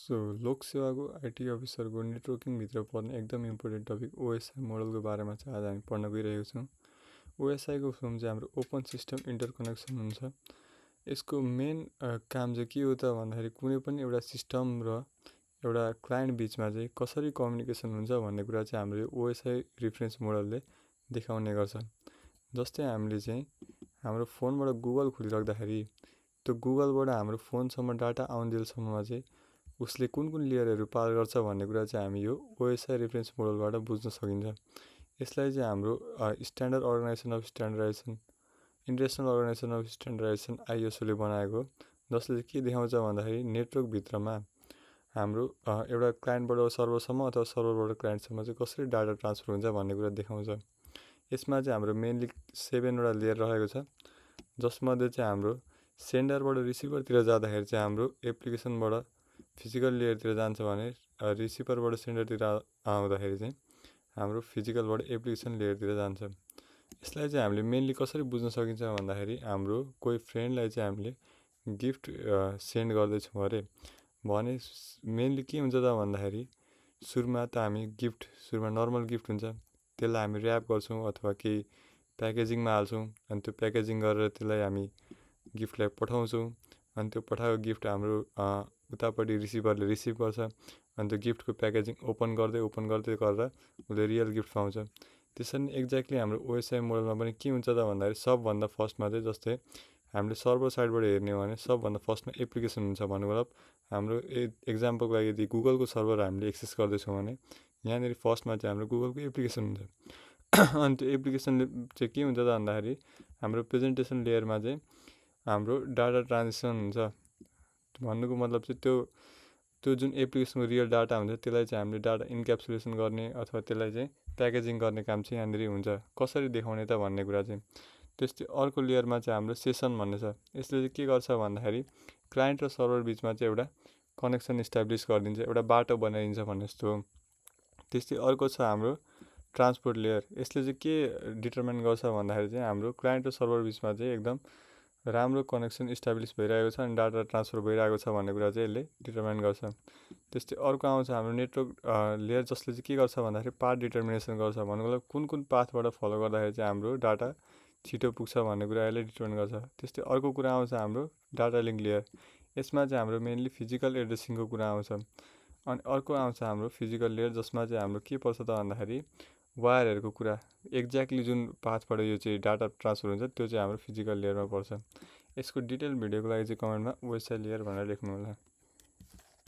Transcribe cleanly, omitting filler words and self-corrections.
लोक सेवाको आइटी अफिसरको नेटवर्किङभित्र पर्ने एकदम इम्पोर्टेन्ट टपिक ओएसआई मोडलको बारेमा चाहिँ आज हामी पढ्न गइरहेको छौँ। ओएसआईको फर्म चाहिँ हाम्रो ओपन सिस्टम इन्टरकनेक्सन हुन्छ। यसको मेन काम चाहिँ के हो त भन्दाखेरि कुनै पनि एउटा सिस्टम र एउटा क्लाइन्ट बिचमा चाहिँ कसरी कम्युनिकेसन हुन्छ भन्ने कुरा चाहिँ हाम्रो ओएसआई रिफरेन्स मोडलले देखाउने गर्छ। जस्तै हामीले चाहिँ हाम्रो फोनबाट गुगल खोलिराख्दाखेरि त्यो गुगलबाट हाम्रो फोनसम्म डाटा आउन्जेलसम्ममा चाहिँ उसले कुन कुन लेयरहरू पार गर्छ भन्ने कुरा चाहिँ हामी यो ओएसआई रेफरेन्स मोडलबाट बुझ्न सकिन्छ। यसलाई चाहिँ हाम्रो standard organization of standardization international organization of standardization आइएसओले बनाएको, जसले के देखाउँछ भन्दाखेरि नेटवर्कभित्रमा हाम्रो एउटा क्लाइन्टबाट सर्भरसम्म अथवा सर्भरबाट क्लाइन्टसम्म चाहिँ कसरी डाटा ट्रान्सफर हुन्छ भन्ने कुरा देखाउँछ। यसमा चाहिँ हाम्रो मेनली 7वटा लेयर रहेको छ, जसमध्ये चाहिँ हाम्रो सेन्डरबाट रिसिभरतिर जाँदाखेरि चाहिँ हाम्रो एप्लिकेसनबाट फिजिकल लेयरतिर जान्छ भने रिसिभरबाट सेन्डरतिर आउँदाखेरि चाहिँ हाम्रो फिजिकलबाट एप्लिकेसन लेयरतिर जान्छ। यसलाई चाहिँ हामीले मेनली कसरी बुझ्न सकिन्छ भन्दाखेरि हाम्रो कोही फ्रेन्डलाई चाहिँ हामीले गिफ्ट सेन्ड गर्दैछौँ अरे भने मेनली के हुन्छ त भन्दाखेरि सुरुमा त हामी सुरुमा नर्मल गिफ्ट हुन्छ, त्यसलाई हामी ऱ्याप गर्छौँ अथवा केही प्याकेजिङमा हाल्छौँ। अनि त्यो प्याकेजिङ गरेर त्यसलाई हामी गिफ्टलाई पठाउँछौँ। अनि त्यो पठाएको गिफ्ट हाम्रो उतापट्टि रिसिभरले रिसिभ गर्छ। अनि त्यो गिफ्टको प्याकेजिङ ओपन गर्दै गरेर उसले रियल गिफ्ट पाउँछ। त्यसरी नै एक्ज्याक्टली हाम्रो ओएसआई मोडलमा पनि के हुन्छ त भन्दाखेरि सबभन्दा फर्स्टमा चाहिँ जस्तै हामीले सर्भर साइडबाट हेर्ने हो भने सबभन्दा फर्स्टमा एप्लिकेसन हुन्छ। भन्नु मतलब हाम्रो एक्जाम्पलको लागि यदि गुगलको सर्भर हामीले एक्सेस गर्दैछौँ भने यहाँनिर फर्स्टमा चाहिँ हाम्रो गुगलको एप्लिकेसन हुन्छ। अनि त्यो एप्लिकेसनले चाहिँ के हुन्छ त भन्दाखेरि हाम्रो प्रेजेन्टेसन लेयरमा चाहिँ हाम्रो डाटा ट्रान्जेक्सन हुन्छ। भन्नुको मतलब चाहिँ त्यो जुन एप्लिकेसनको रियल डाटा हुन्छ त्यसलाई चाहिँ हामीले डाटा इन्क्याप्सुलेसन गर्ने अथवा त्यसलाई चाहिँ प्याकेजिङ गर्ने काम चाहिँ यहाँनिर हुन्छ। कसरी देखाउने त भन्ने कुरा चाहिँ त्यस्तै अर्को लेयरमा चाहिँ हाम्रो सेसन भन्ने छ। यसले चाहिँ के गर्छ भन्दाखेरि क्लाइन्ट र सर्भर बिचमा चाहिँ एउटा कनेक्सन इस्टाब्लिस गरिदिन्छ, एउटा बाटो बनाइदिन्छ भन्ने जस्तो हो। त्यस्तै अर्को छ हाम्रो ट्रान्सपोर्ट लेयर। यसले चाहिँ के डिटरमाइन गर्छ भन्दाखेरि चाहिँ हाम्रो क्लाइन्ट र सर्भर बिचमा चाहिँ एकदम राम्रो कनेक्सन इस्टाब्लिस भइरहेको छ अनि डाटा ट्रान्सफर भइरहेको छ भन्ने कुरा चाहिँ यसले डिटरमाइन गर्छ। त्यस्तै अर्को आउँछ हाम्रो नेटवर्क लेयर, जसले चाहिँ के गर्छ भन्दाखेरि पाथ डिटर्मिनेसन गर्छ। भन्नुको मतलब कुन पाथबाट फलो गर्दाखेरि चाहिँ हाम्रो डाटा छिटो पुग्छ भन्ने कुरा यसले डिटरमाइन गर्छ। त्यस्तै अर्को कुरा आउँछ हाम्रो डाटा लिङ्क लेयर। यसमा चाहिँ हाम्रो मेनली फिजिकल एड्रेसिङको कुरा आउँछ। अनि अर्को आउँछ हाम्रो फिजिकल लेयर, जसमा चाहिँ हाम्रो के पर्छ त भन्दाखेरि वायरहरूको कुरा, एक्ज्याक्टली जुन पाथबाट यो चाहिँ डाटा ट्रान्सफर हुन्छ त्यो चाहिँ हाम्रो फिजिकल लेयरमा पर्छ। यसको डिटेल भिडियोको लागि चाहिँ कमेन्टमा ओएसआई लेयर भनेर लेख्नु होला।